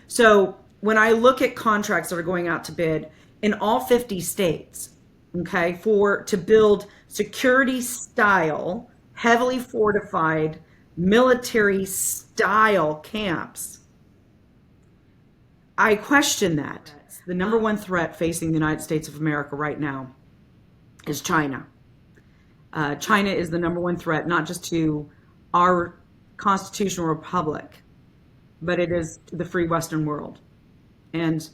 So when I look at contracts that are going out to bid in all 50 states, okay, for to build security style, heavily fortified military style camps, I question that. The number one threat facing the United States of America right now is China. China is the number one threat, not just to our constitutional republic, but it is to the free Western world. And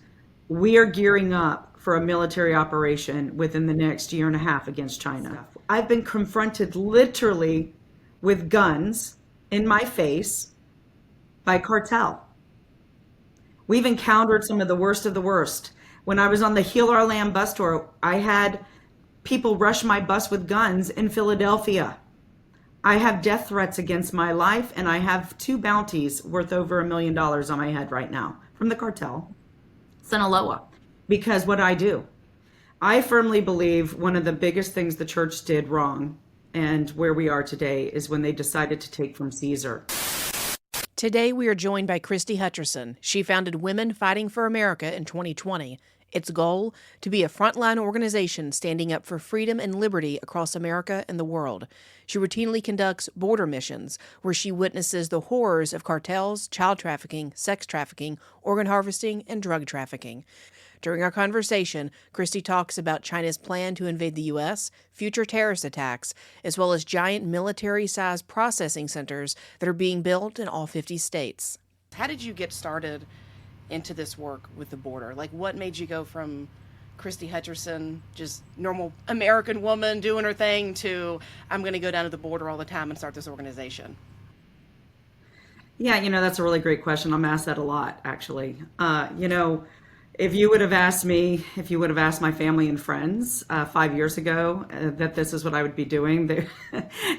we are gearing up for a military operation within the next year and a half against China. I've been confronted literally with guns in my face by cartel. We've encountered some of the worst of the worst. When I was on the Heal Our Land bus tour, I had people rush my bus with guns in Philadelphia. I have death threats against my life, and I have two bounties worth over $1 million on my head right now from the cartel, Sinaloa, because what I do. I firmly believe one of the biggest things the church did wrong and where we are today is when they decided to take from Caesar. Today, we are joined by Christie Hutcherson. She founded Women Fighting for America in 2020. Its goal, to be a frontline organization standing up for freedom and liberty across America and the world. She routinely conducts border missions, where she witnesses the horrors of cartels, child trafficking, sex trafficking, organ harvesting, and drug trafficking. During our conversation, Christie talks about China's plan to invade the U.S., future terrorist attacks, as well as giant military-sized processing centers that are being built in all 50 states. How did you get started into this work with the border? Like, what made you go from Christie Hutcherson, just normal American woman doing her thing, to I'm going to go down to the border all the time and start this organization? Yeah, that's a really great question. I'm asked that a lot, actually. If you would have asked me, if you would have asked my family and friends 5 years ago that this is what I would be doing,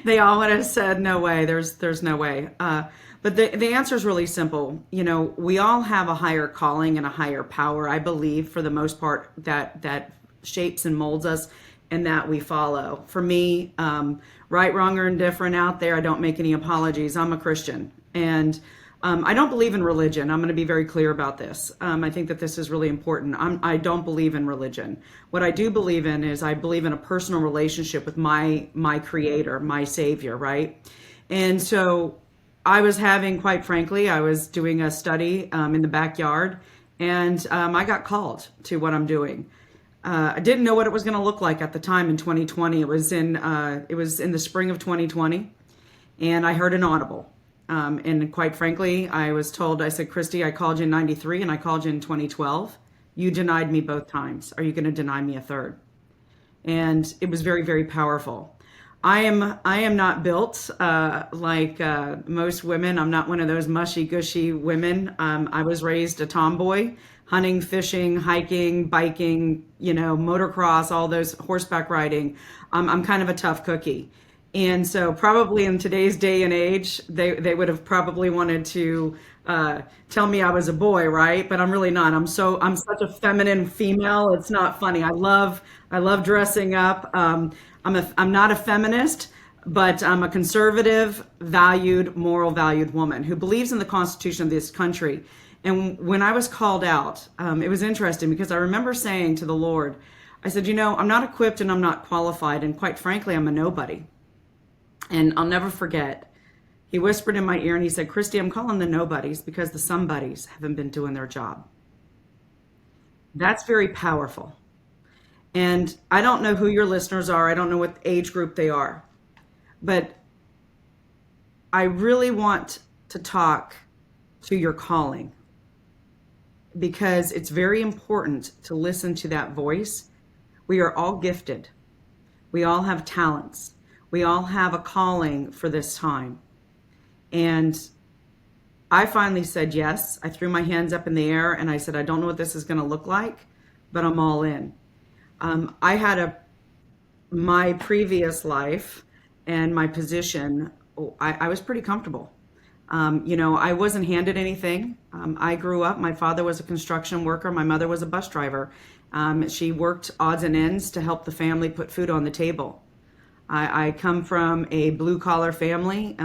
they all would have said, no way, there's no way. But the answer is really simple. We all have a higher calling and a higher power, I believe, for the most part, that shapes and molds us and that we follow. For me, right, wrong, or indifferent out there, I don't make any apologies. I'm a Christian. And I don't believe in religion. I'm going to be very clear about this. I think that this is really important. I don't believe in religion. What I do believe in is I believe in a personal relationship with my creator, my savior, right? And so I was quite frankly, I was doing a study in the backyard, and I got called to what I'm doing. I didn't know what it was going to look like at the time in 2020. It was in the spring of 2020, and I heard an audible. And quite frankly, I was told, I said, Christie, I called you in 93 and I called you in 2012. You denied me both times. Are you going to deny me a third? And it was very, very powerful. I am not built like most women. I'm not one of those mushy gushy women. I was raised a tomboy, hunting, fishing, hiking, biking, motocross, all those, horseback riding. I'm kind of a tough cookie. And so probably in today's day and age, they would have probably wanted to tell me I was a boy, right? But I'm really not. I'm such a feminine female. It's not funny. I love dressing up. I'm not a feminist, but I'm a conservative, moral valued woman who believes in the Constitution of this country. And when I was called out, it was interesting because I remember saying to the Lord, I said, I'm not equipped and I'm not qualified. And quite frankly, I'm a nobody. And I'll never forget, he whispered in my ear and he said, Christie, I'm calling the nobodies because the somebodies haven't been doing their job. That's very powerful. And I don't know who your listeners are. I don't know what age group they are. But I really want to talk to your calling because it's very important to listen to that voice. We are all gifted. We all have talents. We all have a calling for this time. And I finally said yes. I threw my hands up in the air and I said, I don't know what this is going to look like, but I'm all in. I had my previous life and my position, I was pretty comfortable. I wasn't handed anything. I grew up, my father was a construction worker. My mother was a bus driver. She worked odds and ends to help the family put food on the table. I come from a blue collar family.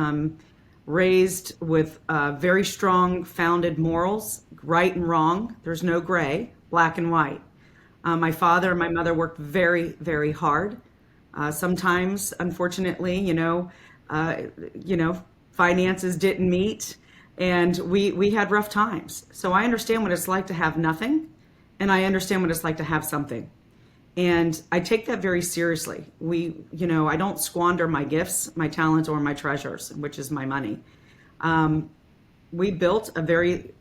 raised with very strong founded morals, right and wrong. There's no gray, black and white. My father and my mother worked very, very hard. Sometimes, unfortunately, uh, you know, finances didn't meet, and we had rough times. So I understand what it's like to have nothing, and I understand what it's like to have something. And I take that very seriously. I don't squander my gifts, my talents, or my treasures, which is my money. We built a very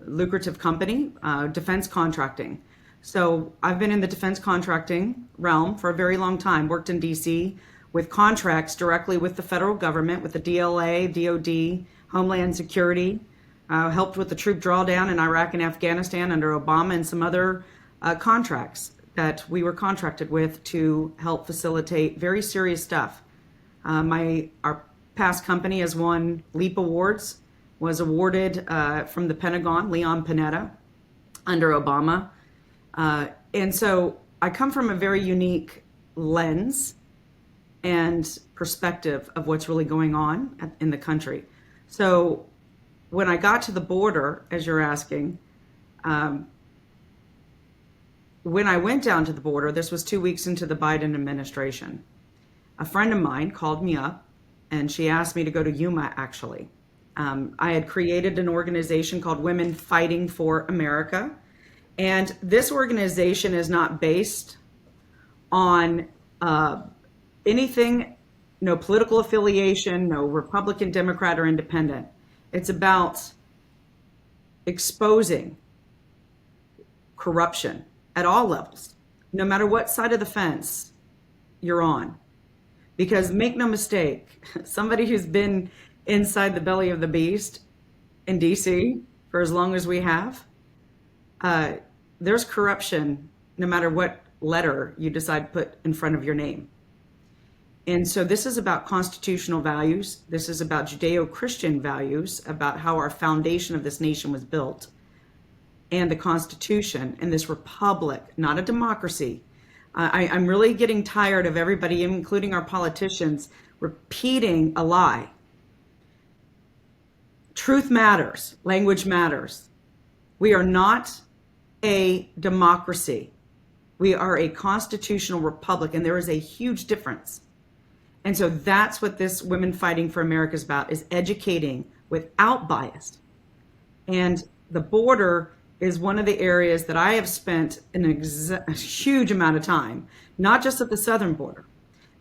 lucrative company, defense contracting. So I've been in the defense contracting realm for a very long time, worked in DC with contracts directly with the federal government, with the DLA, DOD, Homeland Security, helped with the troop drawdown in Iraq and Afghanistan under Obama and some other contracts that we were contracted with to help facilitate very serious stuff. Our past company has won LEAP awards, was awarded from the Pentagon, Leon Panetta, under Obama. And so I come from a very unique lens and perspective of what's really going on in the country. So when I got to the border, as you're asking, when I went down to the border, this was 2 weeks into the Biden administration. A friend of mine called me up and she asked me to go to Yuma, actually. I had created an organization called Women Fighting for America. And this organization is not based on anything, no political affiliation, no Republican, Democrat, or Independent. It's about exposing corruption at all levels, no matter what side of the fence you're on. Because make no mistake, somebody who's been inside the belly of the beast in DC for as long as we have, there's corruption no matter what letter you decide to put in front of your name. And so this is about constitutional values. This is about Judeo-Christian values, about how our foundation of this nation was built, and the Constitution and this republic, not a democracy. I'm really getting tired of everybody, including our politicians, repeating a lie. Truth matters. Language matters. We are not a democracy. We are a constitutional republic, and there is a huge difference. And so that's what this Women Fighting for America is about, is educating without bias. And the border is one of the areas that I have spent a huge amount of time, not just at the southern border.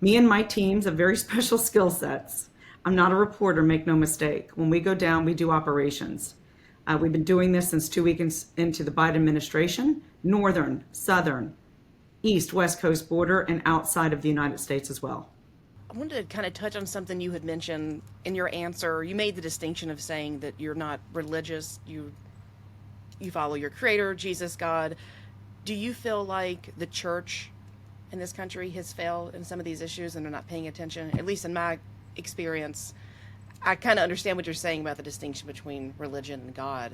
Me and my teams have very special skill sets. I'm not a reporter, make no mistake. When we go down, we do operations. We've been doing this since 2 weeks into the Biden administration, northern, southern, east, west coast border, and outside of the United States as well. I wanted to kind of touch on something you had mentioned in your answer. You made the distinction of saying that you're not religious, you follow your creator, Jesus, God. Do you feel like the church in this country has failed in some of these issues and they're not paying attention? At least in my experience, I kind of understand what you're saying about the distinction between religion and God.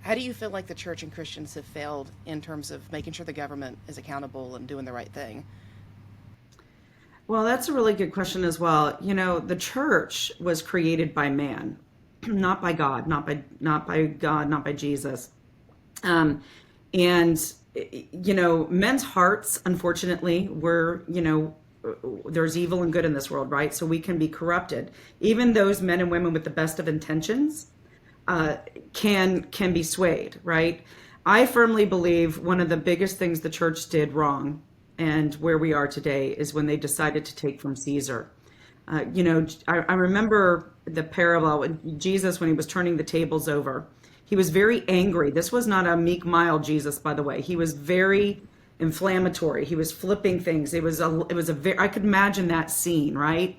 How do you feel like the church and Christians have failed in terms of making sure the government is accountable and doing the right thing? Well, that's a really good question as well. The church was created by man, not by God, not by Jesus. And men's hearts, unfortunately, there's evil and good in this world, right? So we can be corrupted. Even those men and women with the best of intentions can be swayed, right? I firmly believe one of the biggest things the church did wrong and where we are today is when they decided to take from Caesar. I remember the parable with Jesus when he was turning the tables over. He was very angry. This was not a meek, mild Jesus, by the way. He was very inflammatory. He was flipping things. I could imagine that scene, right?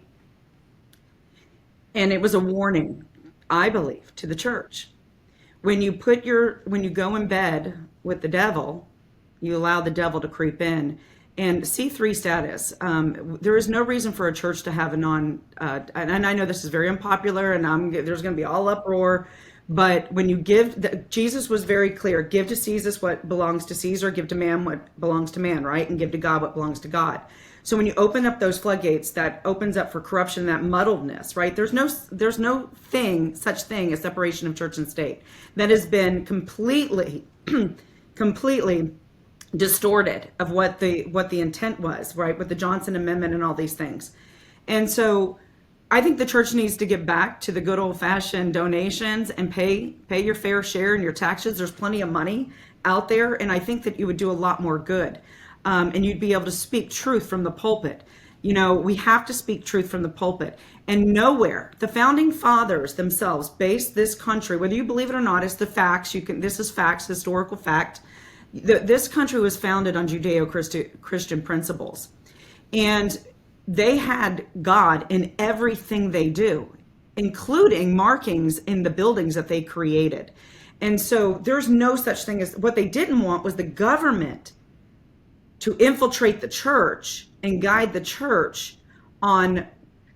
And it was a warning, I believe, to the church. When you go in bed with the devil, you allow the devil to creep in. And C3 status, there is no reason for a church to have and I know this is very unpopular and there's going to be all uproar, but when you Jesus was very clear, give to Caesar what belongs to Caesar, give to man what belongs to man, right? And give to God what belongs to God. So when you open up those floodgates, that opens up for corruption, that muddledness, right? There's no such thing as separation of church and state. That has been completely completely distorted of what the intent was, right? With the Johnson Amendment and all these things. And so I think the church needs to get back to the good old fashioned donations and pay your fair share and your taxes. There's plenty of money out there, and I think that you would do a lot more good. And you'd be able to speak truth from the pulpit. We have to speak truth from the pulpit. And nowhere, the founding fathers themselves based this country, whether you believe it or not, it's the facts. This is facts, historical fact. This country was founded on Judeo-Christian principles. And they had God in everything they do, including markings in the buildings that they created. And so there's no such thing as, what they didn't want was the government to infiltrate the church and guide the church on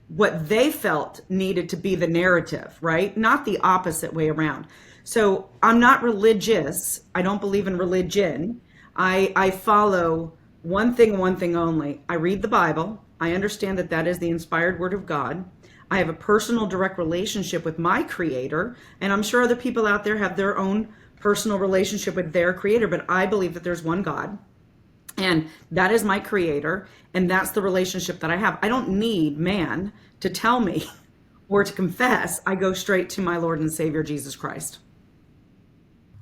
what they felt needed to be the narrative, right? Not the opposite way around. So I'm not religious. I don't believe in religion. I follow one thing only. I read the Bible. I understand that is the inspired word of God. I have a personal, direct relationship with my creator, and I'm sure other people out there have their own personal relationship with their creator, but I believe that there's one God, and that is my creator, and that's the relationship that I have. I don't need man to tell me or to confess. I go straight to my Lord and Savior, Jesus Christ.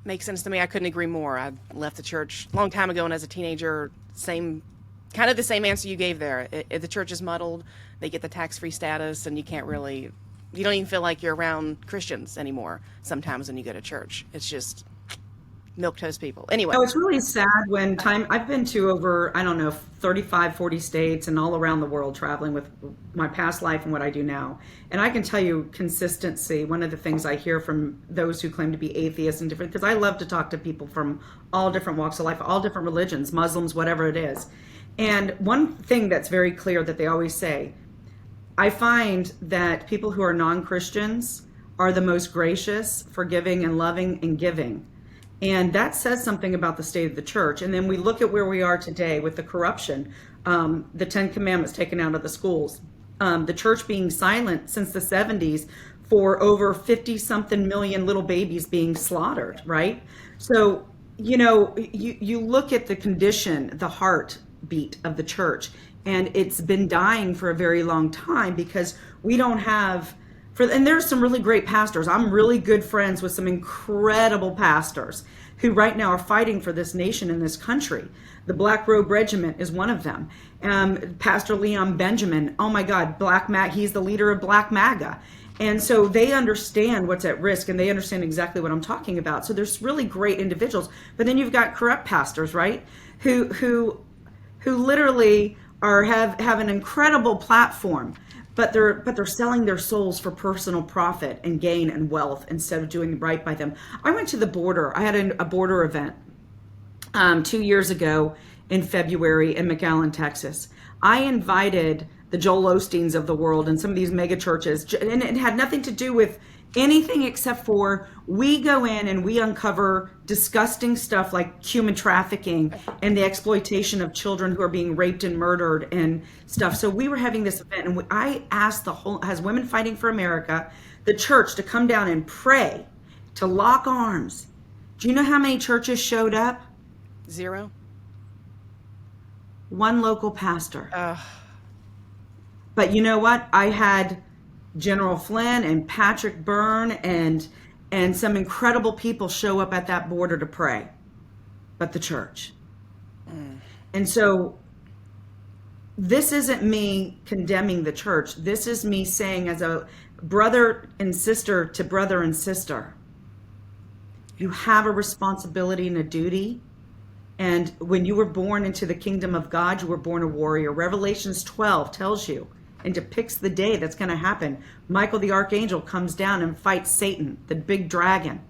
Makes sense to me. I couldn't agree more. I left the church a long time ago, and as a teenager, kind of the same answer you gave there. If the church is muddled, they get the tax-free status, and you don't even feel like you're around Christians anymore sometimes when you go to church. It's just milquetoast people. Anyway. No, it's really sad when I've been to over, 35, 40 states and all around the world traveling with my past life and what I do now. And I can tell you consistency, one of the things I hear from those who claim to be atheists and different, because I love to talk to people from all different walks of life, all different religions, Muslims, whatever it is. And one thing that's very clear that they always say, I find that people who are non-Christians are the most gracious, forgiving, and loving and giving. And that says something about the state of the church. And then we look at where we are today with the corruption, the 10 Commandments taken out of the schools, the church being silent since the 70s for over 50-something million little babies being slaughtered, right? So, you look at the condition, the heartbeat of the church, and it's been dying for a very long time because we don't have... And there's some really great pastors. I'm really good friends with some incredible pastors who right now are fighting for this nation and this country. The Black Robe Regiment is one of them. Pastor Leon Benjamin, oh my God, he's the leader of Black MAGA. And so they understand what's at risk, and they understand exactly what I'm talking about. So there's really great individuals. But then you've got corrupt pastors, right? Who literally have an incredible platform. But they're selling their souls for personal profit and gain and wealth instead of doing right by them. I went to the border. I had a border event 2 years ago in February in McAllen, Texas. I invited the Joel Osteens of the world and some of these mega churches, and it had nothing to do with anything except for we go in and we uncover disgusting stuff like human trafficking and the exploitation of children who are being raped and murdered and stuff. So we were having this event, and I asked as Women Fighting for America, the church, to come down and pray, to lock arms. Do you know how many churches showed up? 0. One local pastor. But you know what? I had General Flynn and Patrick Byrne and some incredible people show up at that border to pray, but the church. And so this isn't me condemning the church. This is me saying, as a brother and sister to brother and sister, you have a responsibility and a duty. And when you were born into the kingdom of God, you were born a warrior. Revelations 12 tells you and depicts the day that's going to happen. Michael the archangel comes down and fights Satan, the big dragon.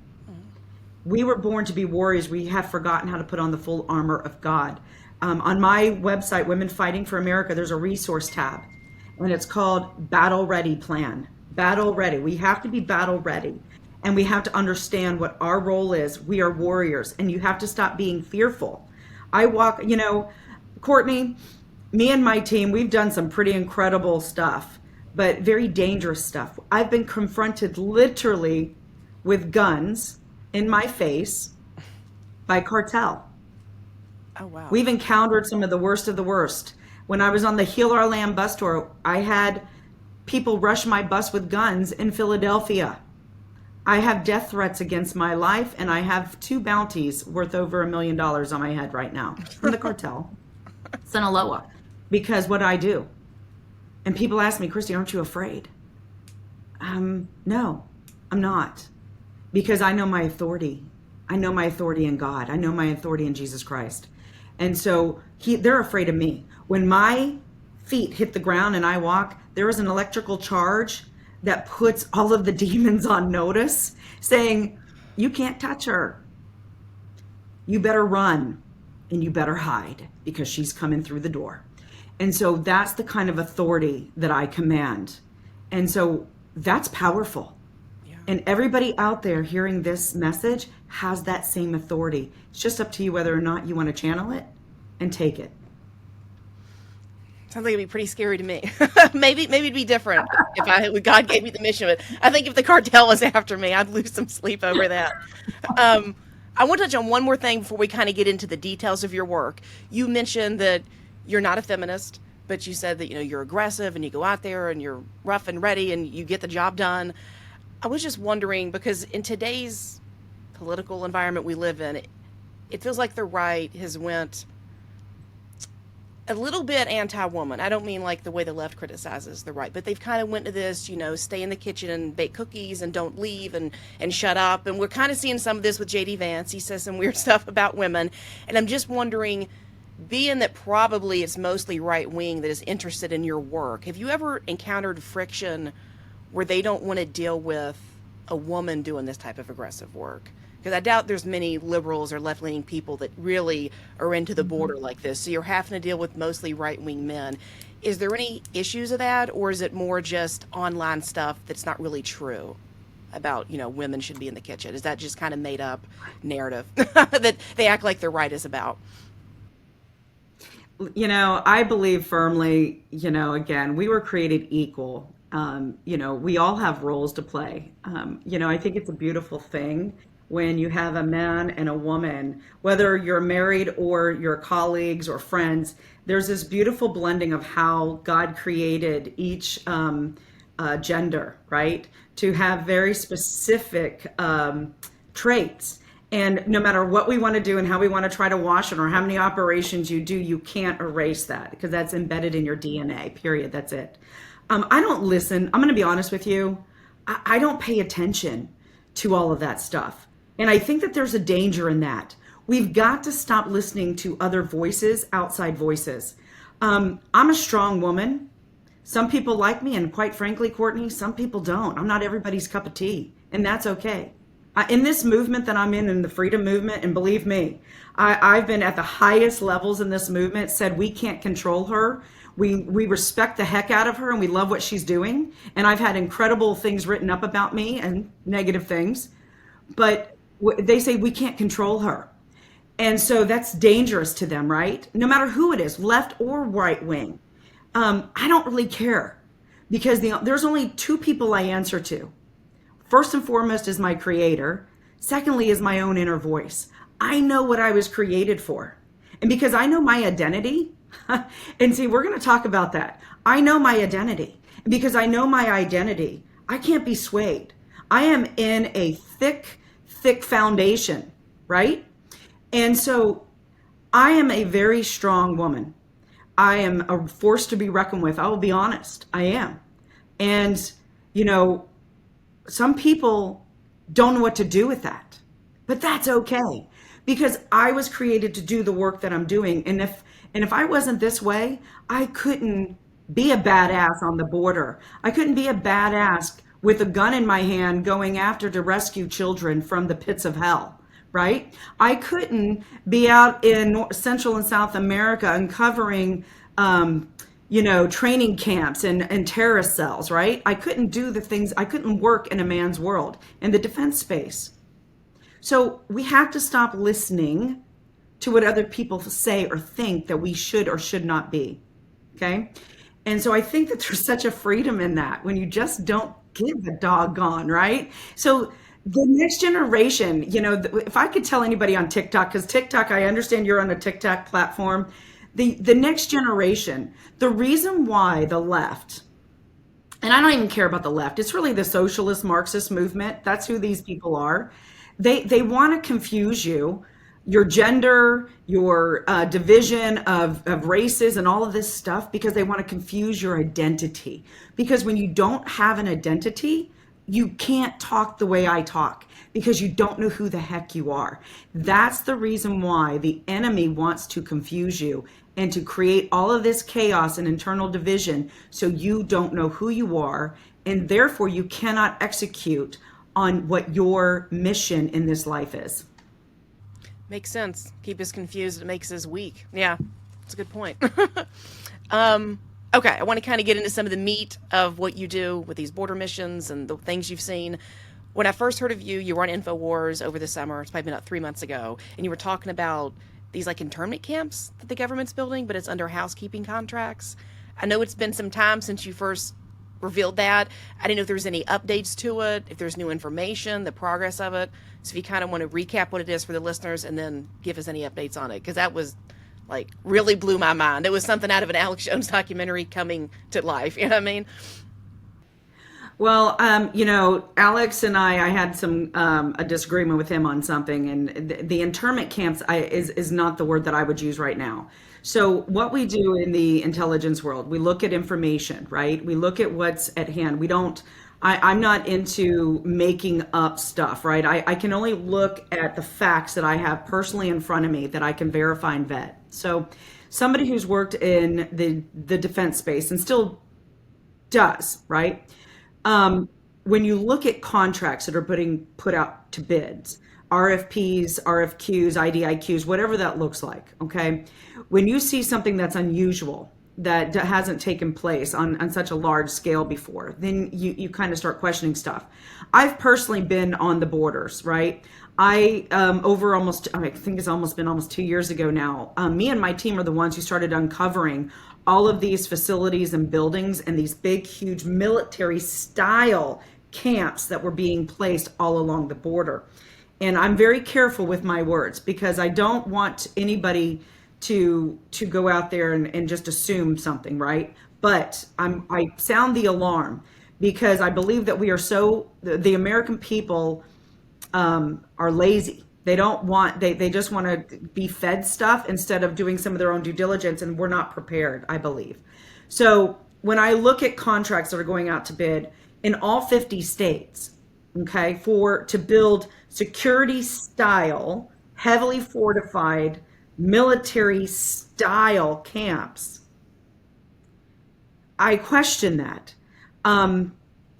We were born to be warriors. We have forgotten how to put on the full armor of God. On my website, Women Fighting for America, there's a resource tab, and it's called Battle Ready Plan. Battle ready. We have to be battle ready, and we have to understand what our role is. We are warriors, and you have to stop being fearful. Courtney, Me and my team, we've done some pretty incredible stuff, but very dangerous stuff. I've been confronted literally with guns in my face by cartel. Oh, wow. We've encountered some of the worst of the worst. When I was on the Heal Our Land bus tour, I had people rush my bus with guns in Philadelphia. I have death threats against my life, and I have two bounties worth over $1 million on my head right now from the cartel, Sinaloa, because what I do. And people ask me, Christy, aren't you afraid? No, I'm not, because I know my authority. I know my authority in God. I know my authority in Jesus Christ. And so they're afraid of me. When my feet hit the ground and I walk, there is an electrical charge that puts all of the demons on notice, saying, you can't touch her. You better run and you better hide because she's coming through the door. And so that's the kind of authority that I command. And so that's powerful. Yeah. And everybody out there hearing this message has that same authority. It's just up to you whether or not you want to channel it and take it. Sounds like it'd be pretty scary to me. maybe it'd be different if God gave me the mission. But I think if the cartel was after me, I'd lose some sleep over that. I want to touch on one more thing before we kind of get into the details of your work. You mentioned that you're not a feminist, but you said that you're aggressive and you go out there and you're rough and ready and you get the job done. I was just wondering, because in today's political environment we live in, it feels like the right has went a little bit anti-woman. I don't mean like the way the left criticizes the right, but they've kind of went to this, stay in the kitchen and bake cookies and don't leave and shut up. And we're kind of seeing some of this with J.D. Vance. He says some weird stuff about women. And I'm just wondering, being that probably it's mostly right wing that is interested in your work, have you ever encountered friction where they don't want to deal with a woman doing this type of aggressive work? Because I doubt there's many liberals or left-leaning people that really are into the border like this. So you're having to deal with mostly right-wing men. Is there any issues of that, or is it more just online stuff that's not really true about, women should be in the kitchen? Is that just kind of made up narrative that they act like the right is about? I believe firmly, again, we were created equal. We all have roles to play. I think it's a beautiful thing when you have a man and a woman, whether you're married or your colleagues or friends, there's this beautiful blending of how God created each gender, right? To have very specific traits. And no matter what we want to do and how we want to try to wash it or how many operations you do, you can't erase that because that's embedded in your DNA, period. That's it. I don't listen. I'm going to be honest with you. I don't pay attention to all of that stuff. And I think that there's a danger in that. We've got to stop listening to other voices, outside voices. I'm a strong woman. Some people like me, and quite frankly, Courtney, some people don't. I'm not everybody's cup of tea, and that's okay. In this movement that I'm in the freedom movement, and believe me, I've been at the highest levels in this movement, said we can't control her. We respect the heck out of her, and we love what she's doing. And I've had incredible things written up about me and negative things, but they say we can't control her. And so that's dangerous to them, right? No matter who it is, left or right wing. I don't really care because there's only two people I answer to. First and foremost is my creator. Secondly is my own inner voice. I know what I was created for. And because I know my identity, and see, we're going to talk about that. I know my identity. And because I know my identity, I can't be swayed. I am in a thick foundation, right? And so I am a very strong woman. I am a force to be reckoned with. I will be honest. I am. And, some people don't know what to do with that, but that's okay because I was created to do the work that I'm doing. And if I wasn't this way, I couldn't be a badass on the border. I couldn't be a badass with a gun in my hand going after to rescue children from the pits of hell, right? I couldn't be out in Central and South America uncovering, training camps and terrorist cells, right? I couldn't do the things, I couldn't work in a man's world in the defense space. So we have to stop listening to what other people say or think that we should or should not be. Okay. And so I think that there's such a freedom in that when you just don't give a doggone, right? So the next generation, if I could tell anybody on TikTok, because TikTok, I understand you're on a TikTok platform, the next generation, the reason why the left, and I don't even care about the left. It's really the socialist Marxist movement. That's who these people are. They want to confuse you, your gender, your division of races, and all of this stuff because they want to confuse your identity. Because when you don't have an identity, you can't talk the way I talk because you don't know who the heck you are. That's the reason why the enemy wants to confuse you and to create all of this chaos and internal division so you don't know who you are and therefore you cannot execute on what your mission in this life is. Makes sense. Keep us confused. It makes us weak. Yeah, that's a good point. Okay, I want to kind of get into some of the meat of what you do with these border missions and the things you've seen. When I first heard of you, you were on InfoWars over the summer. It's probably been about 3 months ago, and you were talking about these like internment camps that the government's building, but it's under housekeeping contracts. I know it's been some time since you first revealed that. I didn't know if there was any updates to it, if there's new information, the progress of it. So if you kind of want to recap what it is for the listeners and then give us any updates on it, because that was like really blew my mind. It was something out of an Alex Jones documentary coming to life. You know what I mean? Well, Alex and I had some a disagreement with him on something, and the internment camps is not the word that I would use right now. So what we do in the intelligence world, we look at information, right? We look at what's at hand. We don't. I'm not into making up stuff, right? I can only look at the facts that I have personally in front of me that I can verify and vet. So somebody who's worked in the defense space and still does, right? When you look at contracts that are put out to bids, RFPs, RFQs, IDIQs, whatever that looks like, okay? When you see something that's unusual, that hasn't taken place on such a large scale before, then you kind of start questioning stuff. I've personally been on the borders, right? I think it's almost been almost 2 years ago now. Me and my team are the ones who started uncovering all of these facilities and buildings and these big, huge military style camps that were being placed all along the border. And I'm very careful with my words because I don't want anybody to go out there and just assume something, right? But I sound the alarm because I believe that we are the American people are lazy. They just want to be fed stuff instead of doing some of their own due diligence, and we're not prepared, I believe. So when I look at contracts that are going out to bid in all 50 states, okay, to build security style, heavily fortified, military style camps, I question that.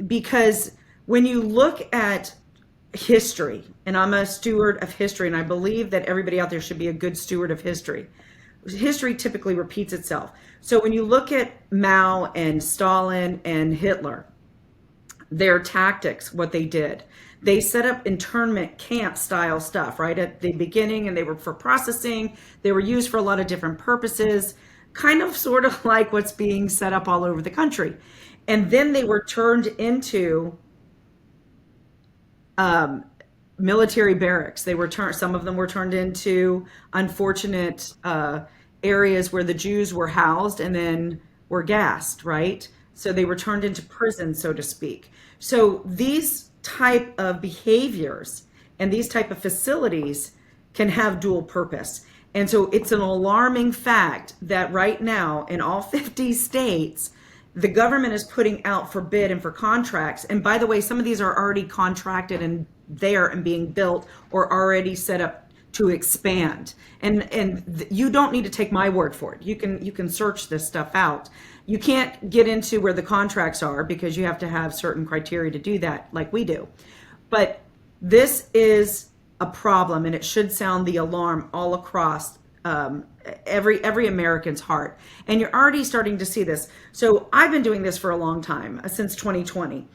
Because when you look at history, and I'm a steward of history, and I believe that everybody out there should be a good steward of history. History typically repeats itself. So when you look at Mao and Stalin and Hitler, their tactics, what they did, they set up internment camp style stuff right at the beginning, and they were for processing. They were used for a lot of different purposes, kind of sort of like what's being set up all over the country. And then they were turned into military barracks. Some of them were turned into unfortunate areas where the Jews were housed and then were gassed, right? So they were turned into prisons, so to speak. So these type of behaviors and these type of facilities can have dual purpose. And so it's an alarming fact that right now in all 50 states, the government is putting out for bid and for contracts. And by the way, some of these are already contracted and there and being built or already set up to expand. And you don't need to take my word for it. You can search this stuff out. You can't get into where the contracts are because you have to have certain criteria to do that, like we do. But this is a problem, and it should sound the alarm all across every American's heart. And you're already starting to see this. So I've been doing this for a long time, since 2020.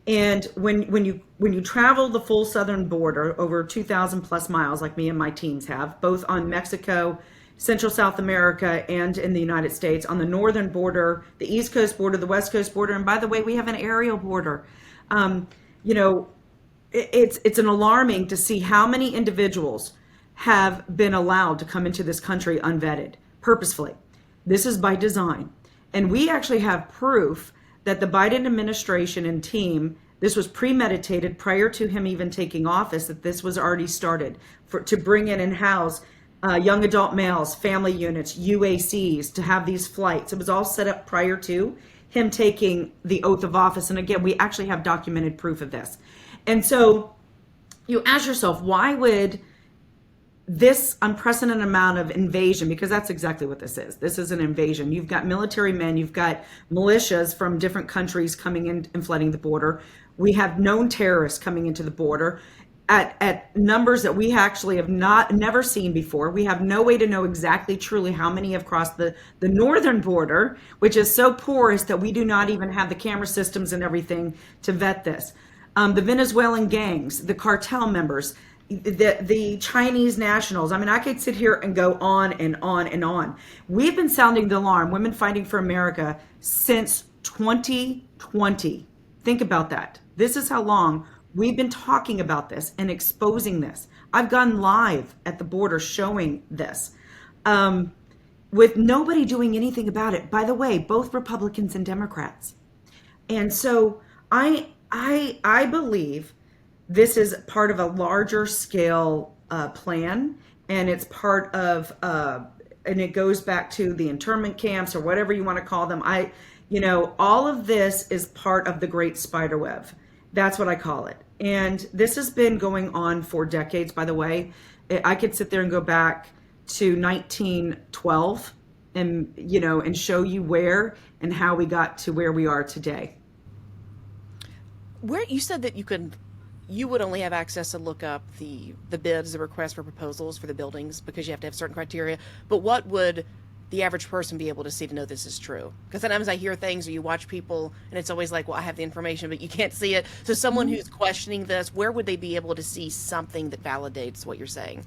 And when you travel the full southern border, over 2,000 plus miles, like me and my teams have, both on Mexico Central South America and in the United States, on the northern border, the East Coast border, the West Coast border, and by the way, we have an aerial border. Um, you know, it's an alarming to see how many individuals have been allowed to come into this country unvetted purposefully. This is by design. And we actually have proof that the Biden administration and team, this was premeditated prior to him even taking office, that this was already started to bring in and house young adult males, family units, UACs, to have these flights. It was all set up prior to him taking the oath of office. And again, we actually have documented proof of this. And so you ask yourself, why would this unprecedented amount of invasion, because that's exactly what this is. This is an invasion. You've got military men, you've got militias from different countries coming in and flooding the border. We have known terrorists coming into the border at numbers that we actually have never seen before. We have no way to know exactly truly how many have crossed the northern border, which is so porous that we do not even have the camera systems and everything to vet this. The Venezuelan gangs, the cartel members, the Chinese nationals. I mean, I could sit here and go on and on and on. We've been sounding the alarm, Women Fighting for America, since 2020. Think about that. This is how long we've been talking about this and exposing this. I've gone live at the border showing this, with nobody doing anything about it. By the way, both Republicans and Democrats. And so I believe this is part of a larger scale plan, and it's part of, and it goes back to the internment camps or whatever you want to call them. All of this is part of the great spider web. That's what I call it. And this has been going on for decades, by the way. I could sit there and go back to 1912 and show you where and how we got to where we are today. Where you said that you would only have access to look up the bids, the requests for proposals for the buildings, because you have to have certain criteria. But what would the average person be able to see to know this is true? Because sometimes I hear things, or you watch people, and it's always like, well, I have the information, but you can't see it. So someone who's questioning this, where would they be able to see something that validates what you're saying?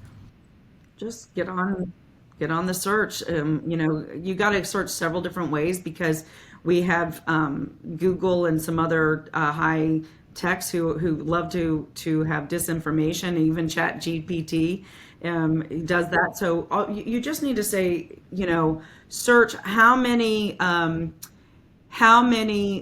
Just get on the search. You got to search several different ways, because we have Google and some other high techs who love to have disinformation. Even Chat GPT does that. So you just need to say, search how many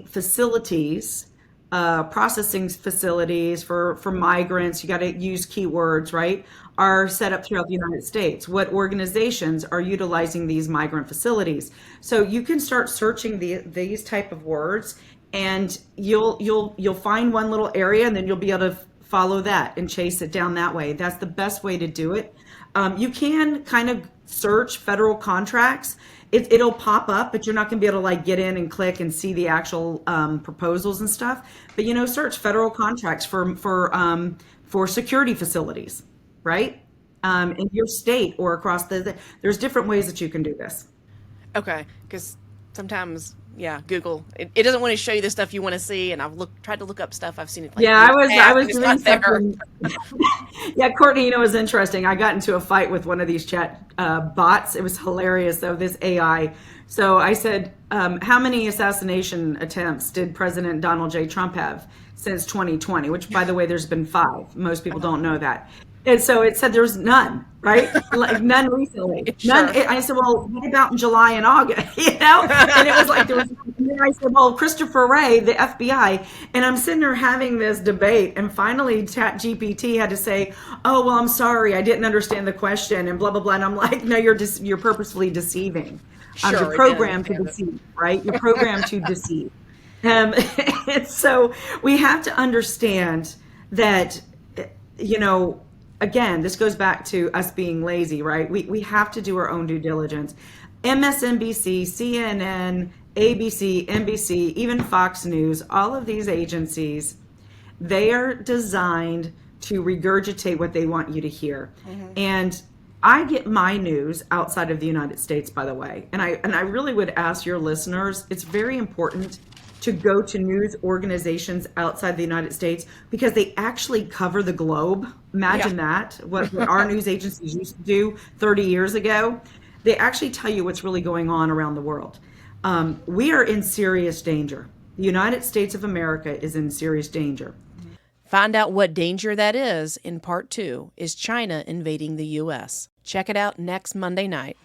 facilities, processing facilities for migrants. You got to use keywords, right? Are set up throughout the United States. What organizations are utilizing these migrant facilities? So you can start searching these type of words, and you'll find one little area, and then you'll be able to follow that and chase it down that way. That's the best way to do it. You can kind of search federal contracts. It'll pop up, but you're not going to be able to get in and click and see the actual proposals and stuff. But search federal contracts for security facilities, right? In your state or across there's different ways that you can do this. Okay, because sometimes, Google, it doesn't want to show you the stuff you want to see, and I've tried to look up stuff. I've seen it. I was it's doing not there. something. Yeah, Courtney, it was interesting. I got into a fight with one of these chat bots. It was hilarious, though, this AI. So I said, how many assassination attempts did President Donald J. Trump have since 2020? Which, by the way, there's been 5. Most people don't know that. And so it said there's none, right? None recently. None. Sure. I said, well, what about in July and August? And it was like there was. And I said, well, Christopher Wray, the FBI, and I'm sitting there having this debate, and finally, Chat GPT had to say, oh, well, I'm sorry, I didn't understand the question, and blah blah blah. And I'm like, no, you're purposefully deceiving. Sure, you're programmed to deceive, right? You're programmed to deceive. And so we have to understand that, again, this goes back to us being lazy, right? We have to do our own due diligence. MSNBC, CNN, ABC, NBC, even Fox News, all of these agencies, they are designed to regurgitate what they want you to hear. Mm-hmm. And I get my news outside of the United States, by the way. And I really would ask your listeners, it's very important to go to news organizations outside the United States, because they actually cover the globe. Imagine that, what our news agencies used to do 30 years ago. they actually tell you what's really going on around the world. We are in serious danger. The United States of America is in serious danger. Find out what danger that is in part 2, Is China Invading the U.S.? Check it out next Monday night.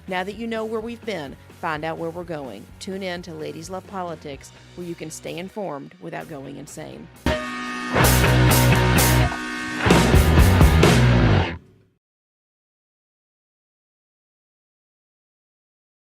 Now that you know where we've been, find out where we're going. Tune in to Ladies Love Politics, where you can stay informed without going insane.